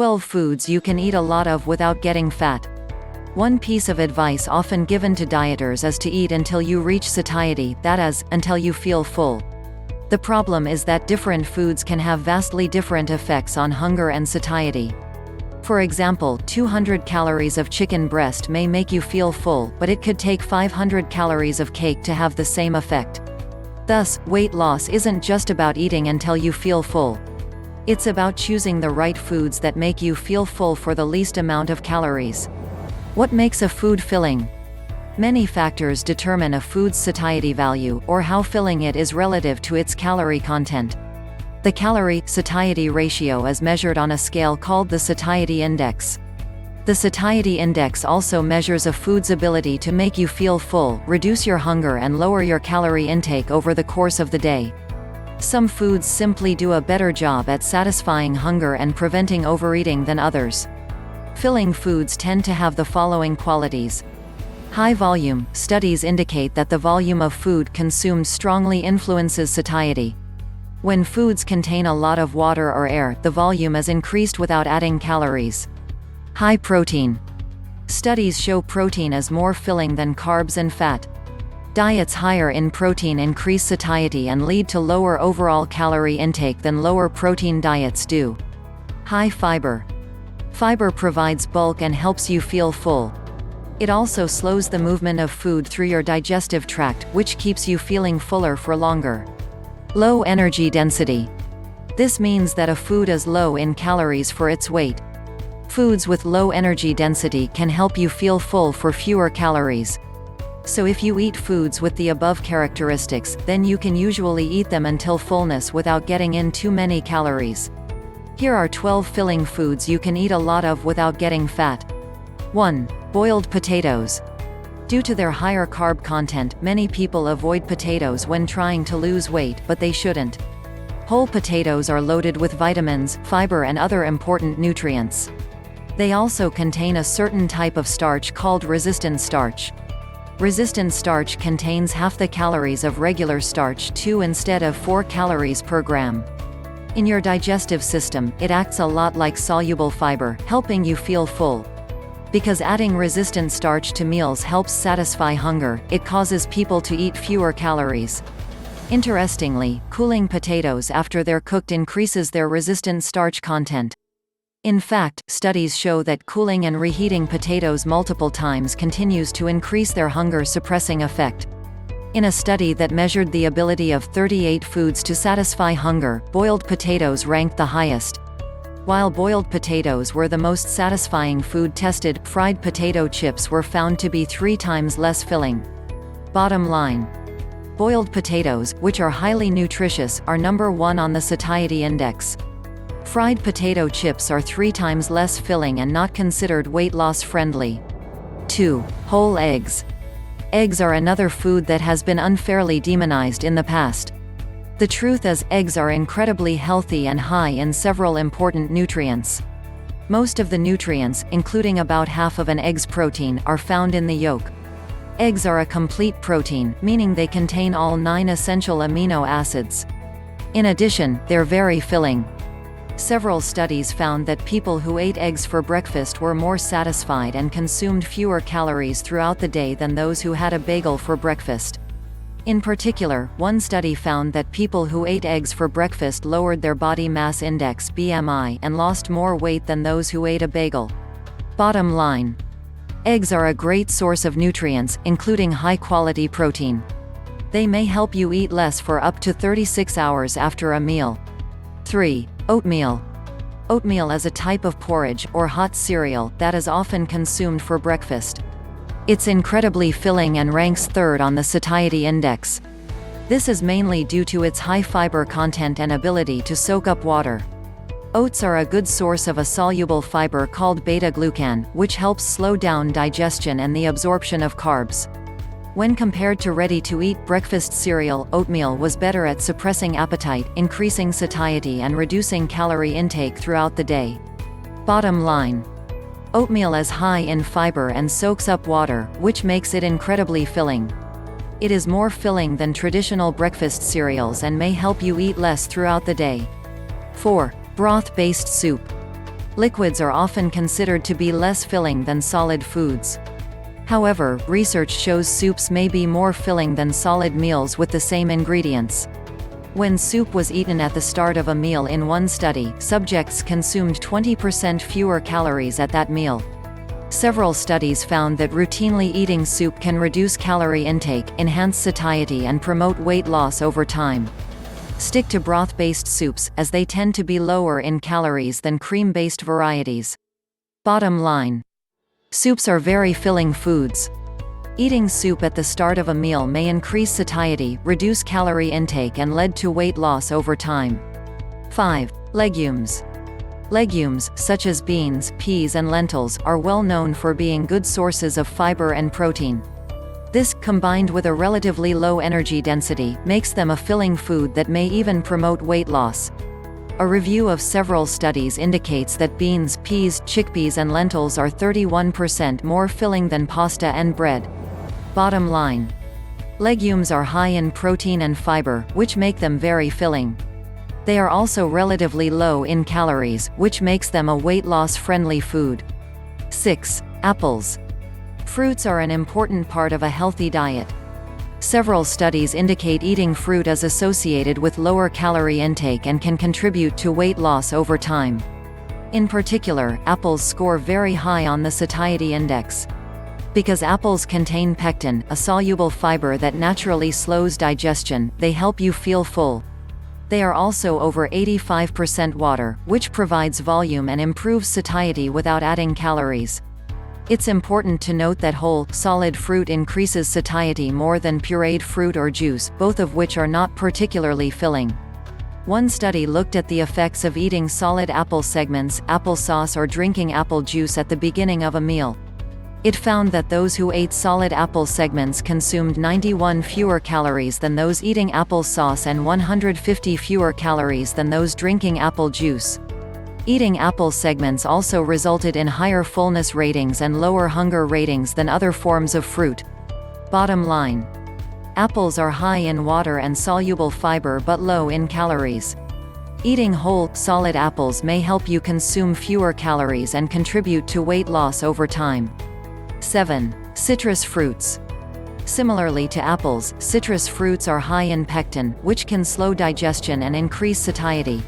12 foods you can eat a lot of without getting fat. One piece of advice often given to dieters is to eat until you reach satiety, that is, until you feel full. The problem is that different foods can have vastly different effects on hunger and satiety. For example, 200 calories of chicken breast may make you feel full, but it could take 500 calories of cake to have the same effect. Thus, weight loss isn't just about eating until you feel full. It's about choosing the right foods that make you feel full for the least amount of calories. What makes a food filling? Many factors determine a food's satiety value, or how filling it is relative to its calorie content. The calorie-satiety ratio is measured on a scale called the satiety index. The satiety index also measures a food's ability to make you feel full, reduce your hunger and lower your calorie intake over the course of the day. Some foods simply do a better job at satisfying hunger and preventing overeating than others. Filling foods tend to have the following qualities. High volume. Studies indicate that the volume of food consumed strongly influences satiety. When foods contain a lot of water or air, the volume is increased without adding calories. High protein. Studies show protein is more filling than carbs and fat. Diets higher in protein increase satiety and lead to lower overall calorie intake than lower protein diets do. High fiber. Fiber provides bulk and helps you feel full. It also slows the movement of food through your digestive tract, which keeps you feeling fuller for longer. Low energy density. This means that a food is low in calories for its weight. Foods with low energy density can help you feel full for fewer calories. So if you eat foods with the above characteristics, then you can usually eat them until fullness without getting in too many calories. Here are 12 filling foods you can eat a lot of without getting fat. 1. Boiled potatoes. Due to their higher carb content, many people avoid potatoes when trying to lose weight, but they shouldn't. Whole potatoes are loaded with vitamins, fiber and other important nutrients. They also contain a certain type of starch called resistant starch. Resistant starch contains half the calories of regular starch, 2 instead of 4 calories per gram. In your digestive system, it acts a lot like soluble fiber, helping you feel full. Because adding resistant starch to meals helps satisfy hunger, it causes people to eat fewer calories. Interestingly, cooling potatoes after they're cooked increases their resistant starch content. In fact, studies show that cooling and reheating potatoes multiple times continues to increase their hunger-suppressing effect. In a study that measured the ability of 38 foods to satisfy hunger, boiled potatoes ranked the highest. While boiled potatoes were the most satisfying food tested, fried potato chips were found to be 3 times less filling. Bottom line. Boiled potatoes, which are highly nutritious, are number 1 on the satiety index. Fried potato chips are 3 times less filling and not considered weight loss friendly. 2. Whole eggs. Eggs are another food that has been unfairly demonized in the past. The truth is, eggs are incredibly healthy and high in several important nutrients. Most of the nutrients, including about half of an egg's protein, are found in the yolk. Eggs are a complete protein, meaning they contain all 9 essential amino acids. In addition, they're very filling. Several studies found that people who ate eggs for breakfast were more satisfied and consumed fewer calories throughout the day than those who had a bagel for breakfast. In particular, one study found that people who ate eggs for breakfast lowered their body mass index (BMI) and lost more weight than those who ate a bagel. Bottom line. Eggs are a great source of nutrients, including high-quality protein. They may help you eat less for up to 36 hours after a meal. 3. Oatmeal. Oatmeal is a type of porridge, or hot cereal, that is often consumed for breakfast. It's incredibly filling and ranks 3rd on the satiety index. This is mainly due to its high fiber content and ability to soak up water. Oats are a good source of a soluble fiber called beta-glucan, which helps slow down digestion and the absorption of carbs. When compared to ready-to-eat breakfast cereal, oatmeal was better at suppressing appetite, increasing satiety and reducing calorie intake throughout the day. Bottom line. Oatmeal is high in fiber and soaks up water, which makes it incredibly filling. It is more filling than traditional breakfast cereals and may help you eat less throughout the day. 4. Broth-based soup. Liquids are often considered to be less filling than solid foods. However, research shows soups may be more filling than solid meals with the same ingredients. When soup was eaten at the start of a meal in one study, subjects consumed 20% fewer calories at that meal. Several studies found that routinely eating soup can reduce calorie intake, enhance satiety and promote weight loss over time. Stick to broth-based soups, as they tend to be lower in calories than cream-based varieties. Bottom line. Soups are very filling foods. Eating soup at the start of a meal may increase satiety, reduce calorie intake and lead to weight loss over time. 5. Legumes. Legumes, such as beans, peas and lentils, are well known for being good sources of fiber and protein. This, combined with a relatively low energy density, makes them a filling food that may even promote weight loss. A review of several studies indicates that beans, peas, chickpeas and lentils are 31% more filling than pasta and bread. Bottom line. Legumes are high in protein and fiber, which make them very filling. They are also relatively low in calories, which makes them a weight loss-friendly food. 6. Apples. Fruits are an important part of a healthy diet. Several studies indicate eating fruit is associated with lower calorie intake and can contribute to weight loss over time. In particular, apples score very high on the satiety index. Because apples contain pectin, a soluble fiber that naturally slows digestion, they help you feel full. They are also over 85% water, which provides volume and improves satiety without adding calories. It's important to note that whole, solid fruit increases satiety more than pureed fruit or juice, both of which are not particularly filling. One study looked at the effects of eating solid apple segments, applesauce or drinking apple juice at the beginning of a meal. It found that those who ate solid apple segments consumed 91 fewer calories than those eating apple sauce and 150 fewer calories than those drinking apple juice. Eating apple segments also resulted in higher fullness ratings and lower hunger ratings than other forms of fruit. Bottom line. Apples are high in water and soluble fiber but low in calories. Eating whole, solid apples may help you consume fewer calories and contribute to weight loss over time. 7. Citrus fruits. Similarly to apples, citrus fruits are high in pectin, which can slow digestion and increase satiety.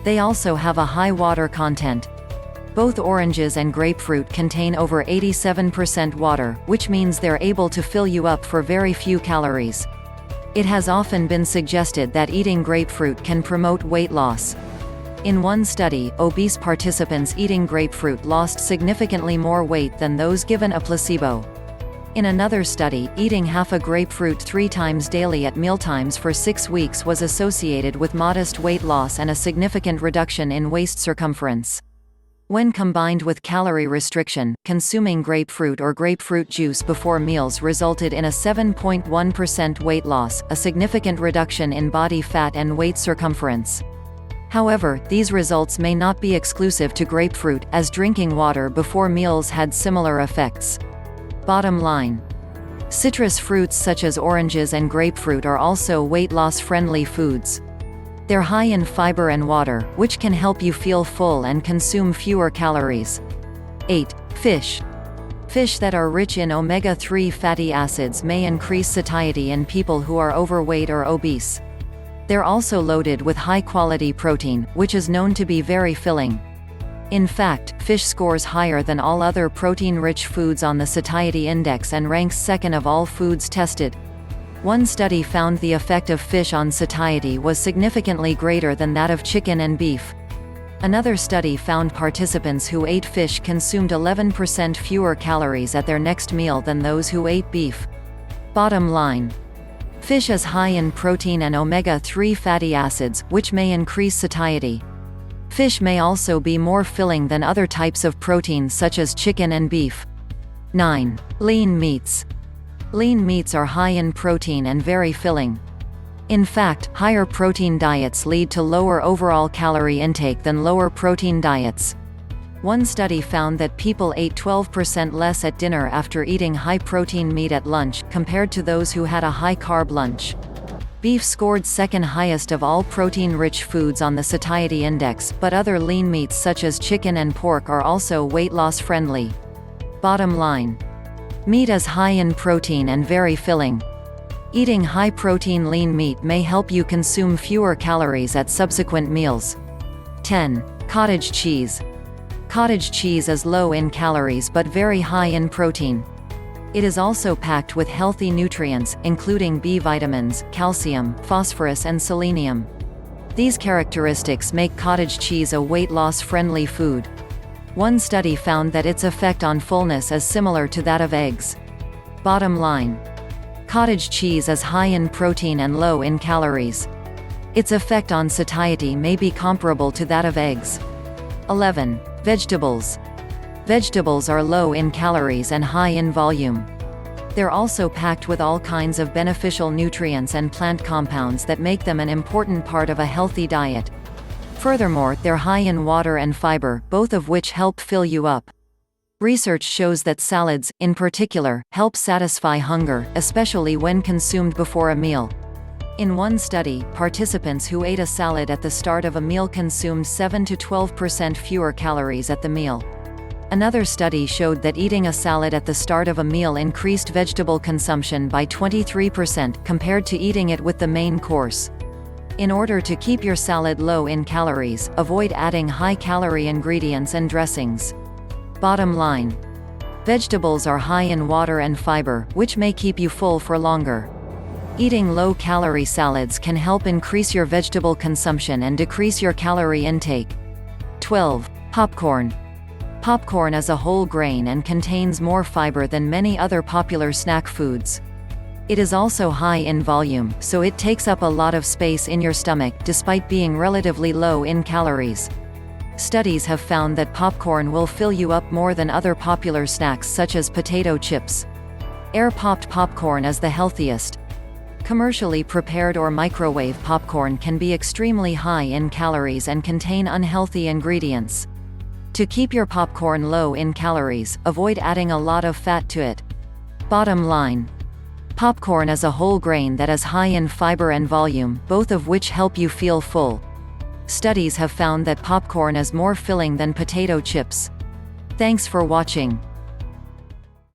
They also have a high water content. Both oranges and grapefruit contain over 87% water, which means they're able to fill you up for very few calories. It has often been suggested that eating grapefruit can promote weight loss. In one study, obese participants eating grapefruit lost significantly more weight than those given a placebo. In another study, eating half a grapefruit 3 times daily at mealtimes for 6 weeks was associated with modest weight loss and a significant reduction in waist circumference. When combined with calorie restriction, consuming grapefruit or grapefruit juice before meals resulted in a 7.1% weight loss, a significant reduction in body fat and waist circumference. However, these results may not be exclusive to grapefruit, as drinking water before meals had similar effects. Bottom line. Citrus fruits such as oranges and grapefruit are also weight loss-friendly foods. They're high in fiber and water, which can help you feel full and consume fewer calories. 8. Fish. Fish that are rich in omega-3 fatty acids may increase satiety in people who are overweight or obese. They're also loaded with high-quality protein, which is known to be very filling. In fact, fish scores higher than all other protein-rich foods on the satiety index and ranks second of all foods tested. One study found the effect of fish on satiety was significantly greater than that of chicken and beef. Another study found participants who ate fish consumed 11% fewer calories at their next meal than those who ate beef. Bottom line. Fish is high in protein and omega-3 fatty acids, which may increase satiety. Fish may also be more filling than other types of protein such as chicken and beef. 9. Lean meats. Lean meats are high in protein and very filling. In fact, higher protein diets lead to lower overall calorie intake than lower protein diets. One study found that people ate 12% less at dinner after eating high-protein meat at lunch, compared to those who had a high-carb lunch. Beef scored second highest of all protein-rich foods on the satiety index, but other lean meats such as chicken and pork are also weight loss friendly. Bottom line. Meat is high in protein and very filling. Eating high-protein lean meat may help you consume fewer calories at subsequent meals. 10. Cottage cheese. Cottage cheese is low in calories but very high in protein. It is also packed with healthy nutrients, including B vitamins, calcium, phosphorus and selenium. These characteristics make cottage cheese a weight loss-friendly food. One study found that its effect on fullness is similar to that of eggs. Bottom line. Cottage cheese is high in protein and low in calories. Its effect on satiety may be comparable to that of eggs. 11. Vegetables. Vegetables are low in calories and high in volume. They're also packed with all kinds of beneficial nutrients and plant compounds that make them an important part of a healthy diet. Furthermore, they're high in water and fiber, both of which help fill you up. Research shows that salads, in particular, help satisfy hunger, especially when consumed before a meal. In one study, participants who ate a salad at the start of a meal consumed 7 to 12% fewer calories at the meal. Another study showed that eating a salad at the start of a meal increased vegetable consumption by 23% compared to eating it with the main course. In order to keep your salad low in calories, avoid adding high-calorie ingredients and dressings. Bottom line. Vegetables are high in water and fiber, which may keep you full for longer. Eating low-calorie salads can help increase your vegetable consumption and decrease your calorie intake. 12. Popcorn. Popcorn is a whole grain and contains more fiber than many other popular snack foods. It is also high in volume, so it takes up a lot of space in your stomach, despite being relatively low in calories. Studies have found that popcorn will fill you up more than other popular snacks such as potato chips. Air-popped popcorn is the healthiest. Commercially prepared or microwave popcorn can be extremely high in calories and contain unhealthy ingredients. To keep your popcorn low in calories, avoid adding a lot of fat to it. Bottom line. Popcorn is a whole grain that is high in fiber and volume, both of which help you feel full. Studies have found that popcorn is more filling than potato chips. Thanks for watching.